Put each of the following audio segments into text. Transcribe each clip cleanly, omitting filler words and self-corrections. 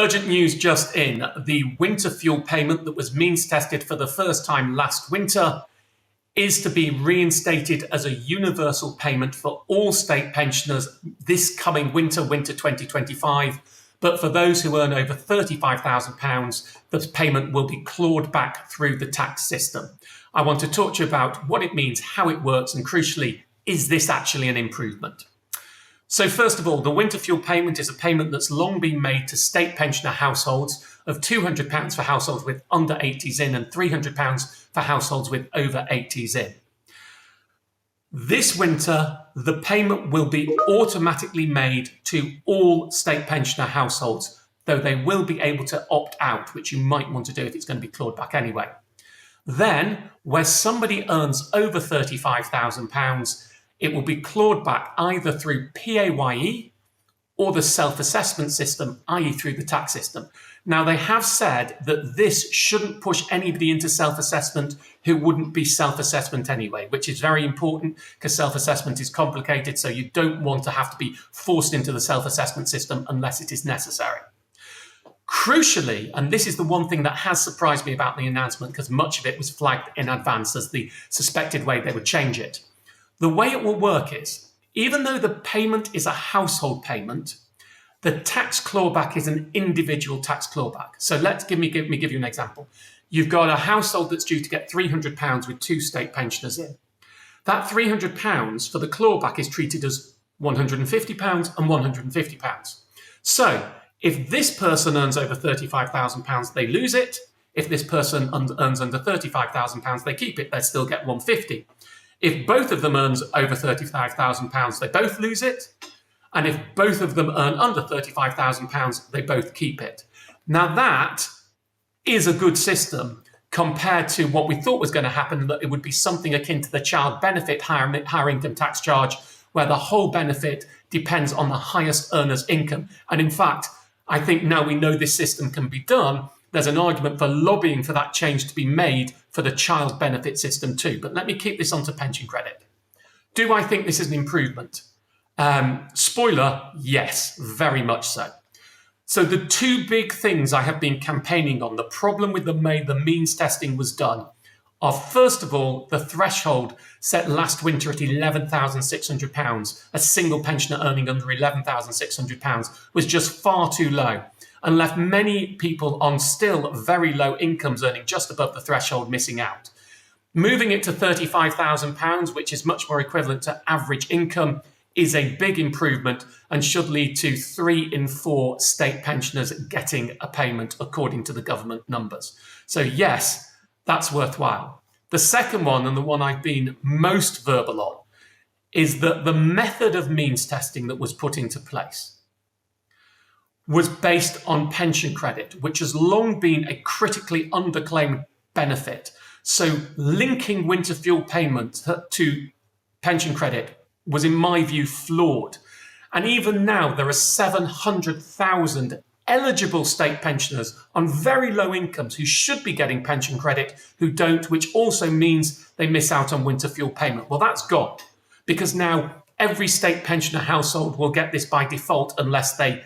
Urgent news just in. The winter fuel payment that was means tested for the first time last winter is to be reinstated as a universal payment for all state pensioners this coming winter 2025. But for those who earn over £35,000, the payment will be clawed back through the tax system. I want to talk to you about what it means, how it works, and crucially, is this actually an improvement? So first of all, the winter fuel payment is a payment that's long been made to state pensioner households of £200 for households with under 80s in and £300 for households with over 80s in. This winter, the payment will be automatically made to all state pensioner households, though they will be able to opt out, which you might want to do if it's going to be clawed back anyway. Then, where somebody earns over £35,000, it will be clawed back either through PAYE or the self-assessment system, i.e. through the tax system. Now, they have said that this shouldn't push anybody into self-assessment who wouldn't be self-assessment anyway, which is very important because self-assessment is complicated, so you don't want to have to be forced into the self-assessment system unless it is necessary. Crucially, and this is the one thing that has surprised me about the announcement because much of it was flagged in advance as the suspected way they would change it. The way it will work is, even though the payment is a household payment, the tax clawback is an individual tax clawback. So let me give you an example. You've got a household that's due to get £300 with two state pensioners in. That £300 for the clawback is treated as £150 and £150. So if this person earns over £35,000, they lose it. If this person earns under £35,000, they keep it. They still get £150. If both of them earns over £35,000, they both lose it. And if both of them earn under £35,000, they both keep it. Now that is a good system compared to what we thought was going to happen, that it would be something akin to the child benefit higher income tax charge, where the whole benefit depends on the highest earner's income. And in fact, I think now we know this system can be done, there's an argument for lobbying for that change to be made for the child benefit system too. But let me keep this onto pension credit. Do I think this is an improvement? Spoiler, yes, very much so. So the two big things I have been campaigning on, the problem with the way the means testing was done, are first of all, the threshold set last winter at £11,600, a single pensioner earning under £11,600, was just far too low and left many people on still very low incomes earning just above the threshold missing out. Moving it to £35,000, which is much more equivalent to average income, is a big improvement and should lead to 3 in 4 state pensioners getting a payment according to the government numbers. So yes, that's worthwhile. The second one, and the one I've been most verbal on, is that the method of means testing that was put into place was based on pension credit, which has long been a critically underclaimed benefit. So linking winter fuel payment to pension credit was, in my view, flawed. And even now, there are 700,000 eligible state pensioners on very low incomes who should be getting pension credit who don't, which also means they miss out on winter fuel payment. Well, that's gone because now every state pensioner household will get this by default unless they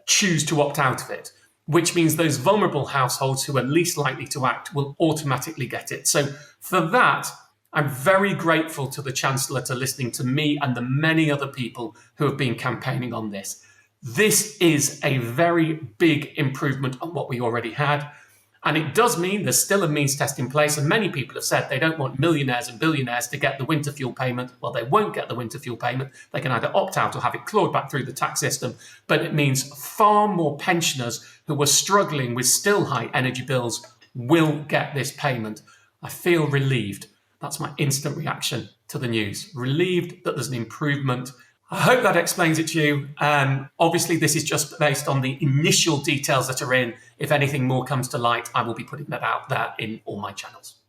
choose to opt out of it, which means those vulnerable households who are least likely to act will automatically get it. So for that, I'm very grateful to the Chancellor for listening to me and the many other people who have been campaigning on this. This is a very big improvement on what we already had. And it does mean there's still a means test in place. And many people have said they don't want millionaires and billionaires to get the winter fuel payment. Well, they won't get the winter fuel payment. They can either opt out or have it clawed back through the tax system. But it means far more pensioners who are struggling with still high energy bills will get this payment. I feel relieved. That's my instant reaction to the news. Relieved that there's an improvement. I hope that explains it to you. Obviously, this is just based on the initial details that are in. If anything more comes to light, I will be putting that out there in all my channels.